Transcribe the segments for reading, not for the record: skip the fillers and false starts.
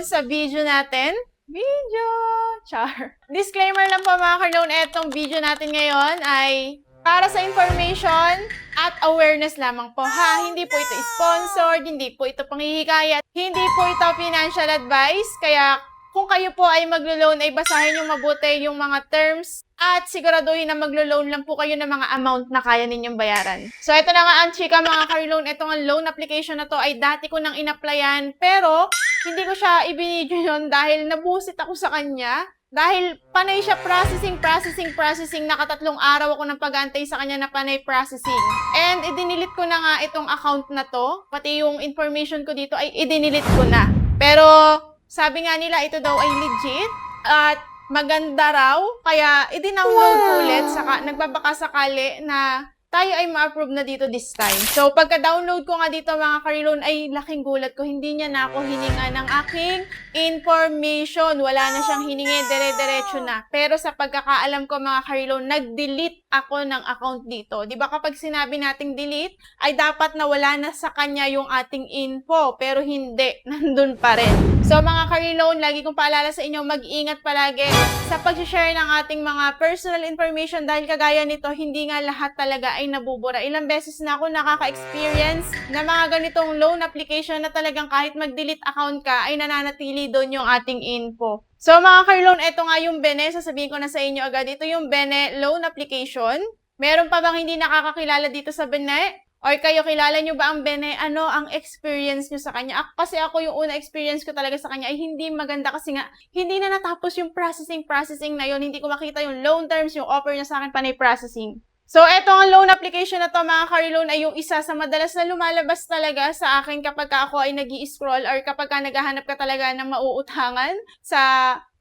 sa video natin. Char. Disclaimer lang po mga ka-loan, etong video natin ngayon ay para sa information at awareness lamang po ha. Hindi po ito sponsored, hindi po ito panghihikayat, hindi po ito financial advice. Kaya kung kayo po ay maglo-loan ay basahin yung mabuti yung mga terms at siguraduhin na maglo-loan lang po kayo ng mga amount na kaya ninyong bayaran. So ito na nga ang chika mga ka-loan, ito nga loan application na to ay dati ko nang in-applyan pero hindi ko siya ibinidyo yun dahil nabusit ako sa kanya. Dahil panay siya processing, nakatatlong araw ako ng pag-aantay sa kanya na panay processing. And idinilit ko na nga itong account na to, pati yung information ko dito ay idinilit ko na. Pero sabi nga nila ito daw ay legit at maganda raw, kaya i-download ko ulit, nagbabaka sakali na tayo ay ma-approve na dito this time. So, pagka-download ko nga dito mga ka-loan ay laking gulat ko. Hindi niya na ako hininga ng aking information. Wala na siyang hiningi, dire-diretso na. Pero sa pagkakaalam ko mga ka-loan, nag-delete ako ng account dito. Di ba kapag sinabi nating delete, ay dapat na wala na sa kanya yung ating info. Pero hindi, nandun pa rin. So mga ka-loan, lagi kong paalala sa inyo, mag-ingat palagi sa pag-share ng ating mga personal information dahil kagaya nito, hindi nga lahat talaga ay nabubura. Ilang beses na ako nakaka-experience na mga ganitong loan application na talagang kahit mag-delete account ka, ay nananatili doon yung ating info. So mga ka-loan, ito nga yung Bene, sasabihin ko na sa inyo agad, ito yung Bene loan application. Meron pa bang hindi nakakakilala dito sa Bene? Or kayo, kilala nyo ba ang Bene? Ano ang experience nyo sa kanya? Kasi ako yung una experience ko talaga sa kanya ay hindi maganda kasi nga hindi na natapos yung processing na yun. Hindi ko makita yung loan terms, yung offer niya sa akin panay processing. So, eto ang loan application na to mga ka-loan ay yung isa sa madalas na lumalabas talaga sa akin kapag ako ay nag-i-scroll or kapag naghahanap ka talaga ng mauutangan sa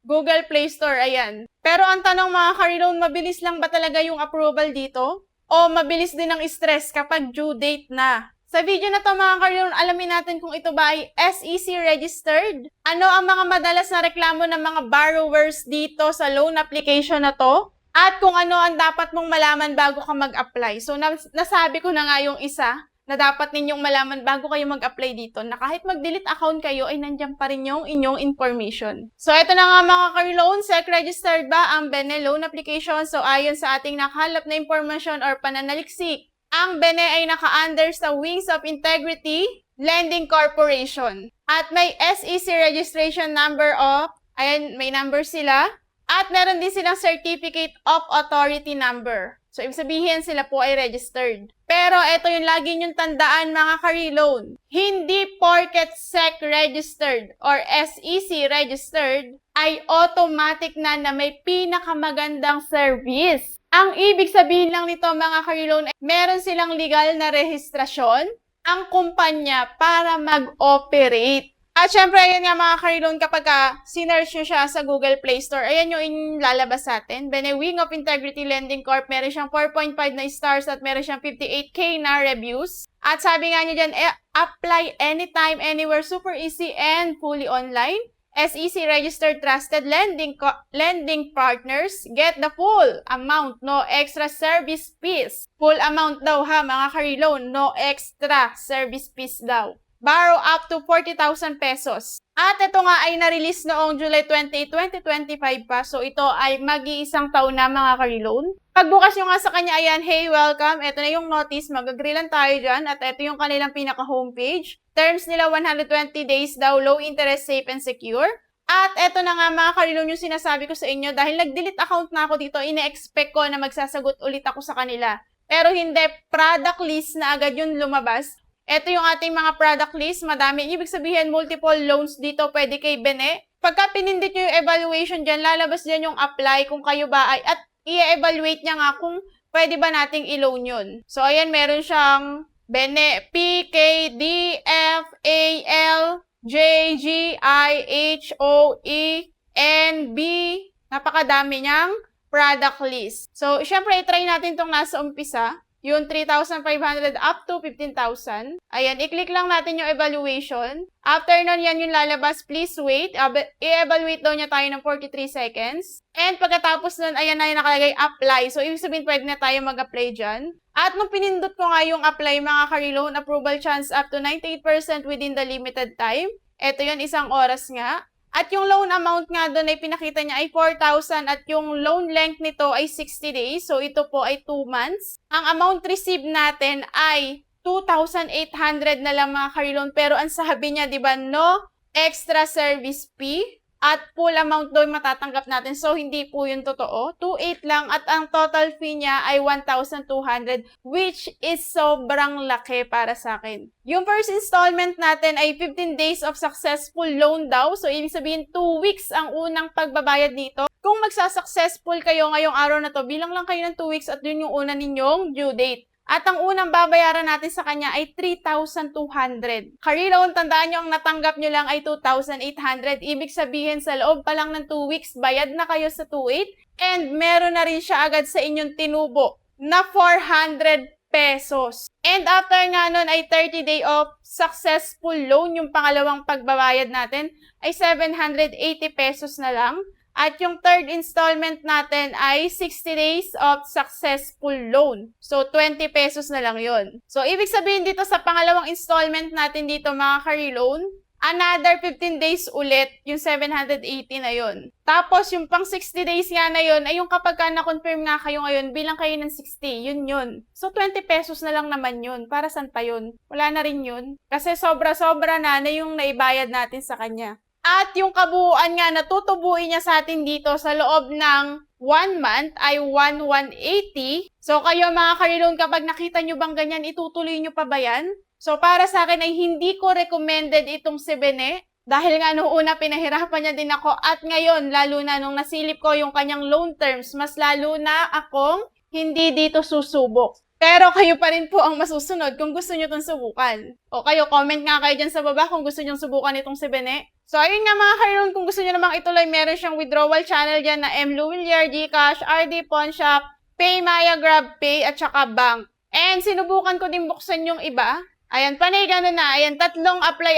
Google Play Store, ayan. Pero ang tanong mga ka-loan, mabilis lang ba talaga yung approval dito? O mabilis din ang stress kapag due date na? Sa video na to mga ka-loan, alamin natin kung ito ba ay SEC registered. Ano ang mga madalas na reklamo ng mga borrowers dito sa loan application na to? At kung ano ang dapat mong malaman bago ka mag-apply. So nasabi ko na nga yung isa na dapat ninyong malaman bago kayo mag-apply dito na kahit mag-delete account kayo ay nandiyan pa rin yung inyong information. So ito na nga mga ka-loan, SEC-registered ba ang Bene loan application? So ayon sa ating nakahalap na impormasyon or pananaliksik, ang Bene ay naka-under sa Wings of Integrity Lending Corporation. At may SEC registration number of, ayan, may number sila. At meron din silang Certificate of Authority number. So, ibig sabihin sila po ay registered. Pero, ito yung lagi nyong tandaan mga ka-loan. Hindi porket SEC registered or SEC registered ay automatic na may pinakamagandang service. Ang ibig sabihin lang nito mga ka-loan, meron silang legal na rehistrasyon ang kumpanya para mag-operate. At syempre, ayan nga mga ka-loan, kapag sinearch nyo siya sa Google Play Store, ayan yung lalabas sa atin. Bene Wing of Integrity Lending Corp, meron siyang 4.5 na stars at meron siyang 58K na reviews. At sabi nga nyo dyan, apply anytime, anywhere, super easy and fully online. SEC registered trusted lending partners get the full amount, no extra service fees. Full amount daw ha mga ka-loan, no extra service fees daw. Borrow up to 40,000 pesos. At ito nga ay na-release noong July 28, 2025 pa. So ito ay mag-iisang taon na mga ka-loan. Pagbukas nyo nga sa kanya, ayan, hey, welcome. Ito na yung notice. Mag-agree lang tayo dyan. At ito yung kanilang pinaka-homepage. Terms nila 120 days daw, low interest, safe and secure. At ito na nga mga ka-loan yung sinasabi ko sa inyo. Dahil nag-delete account na ako dito, ine-expect ko na magsasagot ulit ako sa kanila. Pero hindi, product list na agad yung lumabas. Ito yung ating mga product list. Madami. Ibig sabihin, multiple loans dito pwede kay Bene. Pagka pinindit nyo yung evaluation dyan, lalabas dyan yung apply kung kayo ba ay, at i-evaluate niya nga kung pwede ba nating i-loan yun. So, ayan, meron siyang Bene, P, K, D, F, A, L, J, G, I, H, O, E, N, B. Napakadami niyang product list. So, syempre, i-try natin itong nasa umpisa. Yung 3,500 up to 15,000. Ayan, i-click lang natin yung evaluation. After nun, yan yung lalabas. Please wait. I-evaluate daw niya tayo ng 43 seconds. And pagkatapos nun, ayan na yung nakalagay apply. So, ibig sabihin, pwede na tayo mag-apply dyan. At nung pinindot ko nga yung apply, mga ka-loan, approval chance up to 98% within the limited time. Ito yun, 1 oras nga. At yung loan amount nga doon ay pinakita niya ay 4,000 at yung loan length nito ay 60 days. So, ito po ay 2 months. Ang amount received natin ay 2,800 na lang mga karilon. Pero ang sabi niya, di ba, no extra service fee at full amount doon matatanggap natin. So, hindi po yun totoo. 2,800 lang at ang total fee niya ay 1,200 which is sobrang laki para sa akin. Yung first installment natin ay 15 days of successful loan daw. So, ibig sabihin 2 weeks ang unang pagbabayad dito. Kung magsa-successful kayo ngayong araw na to, bilang lang kayo ng 2 weeks at yun yung una ninyong due date. At ang unang babayaran natin sa kanya ay 3,200. Karilon, tandaan nyo ang natanggap nyo lang ay 2,800. Ibig sabihin sa loob pa lang ng 2 weeks, bayad na kayo sa 2,800. And meron na rin siya agad sa inyong tinubo na 400 pesos. And after nga nun ay 30 day of successful loan, yung pangalawang pagbabayad natin ay 780 pesos na lang. At yung third installment natin ay 60 days of successful loan. So, 20 pesos na lang yon. So, ibig sabihin dito sa pangalawang installment natin dito mga ka-reloan, another 15 days ulit, yung 780 na yon. Tapos, yung pang 60 days nga na yon, ay yung kapag ka na-confirm nga kayo ngayon, bilang kayo ng 60, yun yun. So, 20 pesos na lang naman yun. Para saan pa yun? Wala na rin yun. Kasi sobra-sobra na yung naibayad natin sa kanya. At yung kabuuan nga na tutubuin niya sa atin dito sa loob ng 1 month ay 1,180. So kayo mga karilon, kapag nakita nyo bang ganyan, itutuloy nyo pa ba yan? So para sa akin ay hindi ko recommended itong si Bene. Dahil nga nung una pinahirapan niya din ako at ngayon lalo na nung nasilip ko yung kanyang loan terms, mas lalo na akong hindi dito susubok. Pero kayo pa rin po ang masusunod kung gusto nyo itong subukan. O kayo, comment nga kayo dyan sa baba kung gusto nyo subukan itong si Bene. So, ayun nga mga karilon, kung gusto nyo namang ituloy, meron siyang withdrawal channel dyan na Mluwiliar, GCash, RD Pawnshop, PayMaya, GrabPay, at saka bank. And sinubukan ko din buksan yung iba. Ayan, panay gano'n na. Ayan, tatlong apply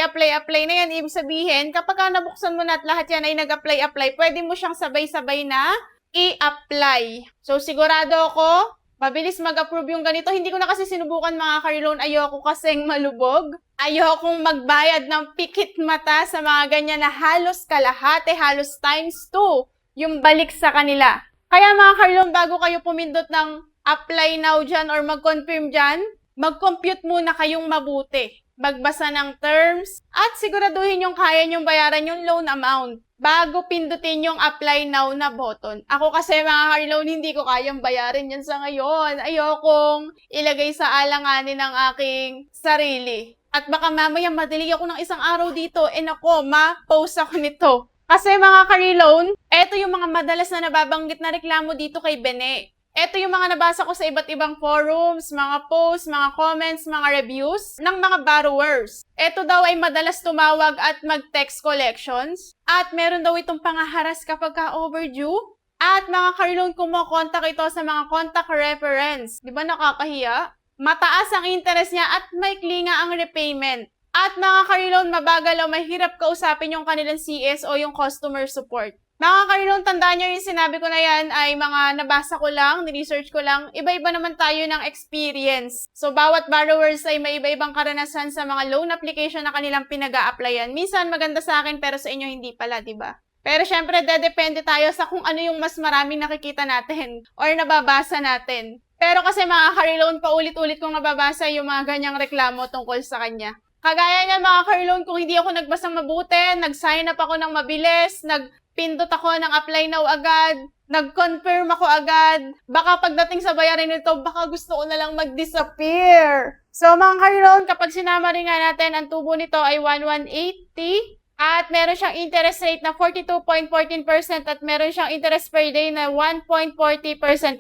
na yan. Ibig sabihin, kapag nabuksan mo na at lahat yan ay nag-apply, pwede mo siyang sabay-sabay na i-apply. So, sigurado ako, mabilis mag-approve yung ganito. Hindi ko na kasi sinubukan mga karilon. Ayoko kasing malubog. Ayokong magbayad ng pikit mata sa mga ganyan na halos kalahati, halos times 2 yung balik sa kanila. Kaya mga karilon, bago kayo pumindot ng apply now dyan or mag-confirm dyan, mag-compute muna kayong mabuti. Magbasa ng terms at siguraduhin yung kaya nyong bayaran yung loan amount bago pindutin yung apply now na button. Ako kasi mga karilon, hindi ko kayang bayarin yan sa ngayon. Ayokong ilagay sa alanganin ng aking sarili. At baka mamaya madali ako ng isang araw dito, nako, ma-post ako nito. Kasi mga ka-reloan, eto yung mga madalas na nababanggit na reklamo dito kay Bene. Eto yung mga nabasa ko sa iba't ibang forums, mga posts, mga comments, mga reviews ng mga borrowers. Eto daw ay madalas tumawag at mag-text collections. At meron daw itong pangaharas kapag ka-overdue. At mga ka-reloan, kumokontak ito sa mga contact reference. Di ba nakakahiya? Mataas ang interest niya at may nga ang repayment. At mga ka-reloan, mabagal o mahirap kausapin yung kanilang CS o yung customer support. Mga ka-reloan, tandaan nyo yung sinabi ko na yan ay mga nabasa ko lang, ni-research ko lang. Iba-iba naman tayo ng experience. So, bawat borrowers ay may iba-ibang karanasan sa mga loan application na kanilang pinag-a-applyan. Minsan maganda sa akin pero sa inyo hindi pala, diba? Pero syempre, depende tayo sa kung ano yung mas maraming nakikita natin or nababasa natin. Pero kasi mga ka-reloan, paulit-ulit kong nababasa yung mga ganyang reklamo tungkol sa kanya. Kagaya niyan mga ka-reloan, kung hindi ako nagbasang mabuti, nag-sign up ako ng mabilis, nagpindot ako ng apply now agad, nag-confirm ako agad, baka pagdating sa bayarin nito, baka gusto ko na lang mag-disappear. So mga ka-reloan, kapag sinama rin nga natin, ang tubo nito ay 1,180. At meron siyang interest rate na 42.14% at meron siyang interest per day na 1.40%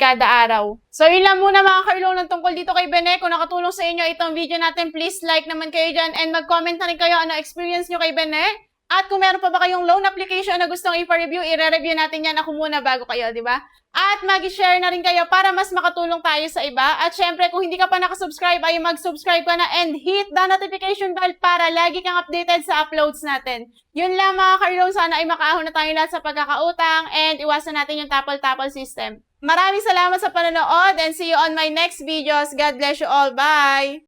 kada araw. So yun lang muna mga ka-reloan ng tungkol dito kay Bene. Kung nakatulong sa inyo itong video natin, please like naman kayo dyan and mag-comment na rin kayo ano experience nyo kay Bene. At kung meron pa ba kayong loan application na gustong ipa-review, i-review natin yan ako muna bago kayo, di ba? At mag-share na rin kayo para mas makatulong tayo sa iba. At syempre, kung hindi ka pa nakasubscribe, ay mag-subscribe ka na and hit the notification bell para lagi kang updated sa uploads natin. Yun lang mga ka-reloan, sana ay makaahon na tayo lahat sa pagkakautang and iwasan natin yung tapal-tapal system. Maraming salamat sa panonood and see you on my next videos. God bless you all. Bye!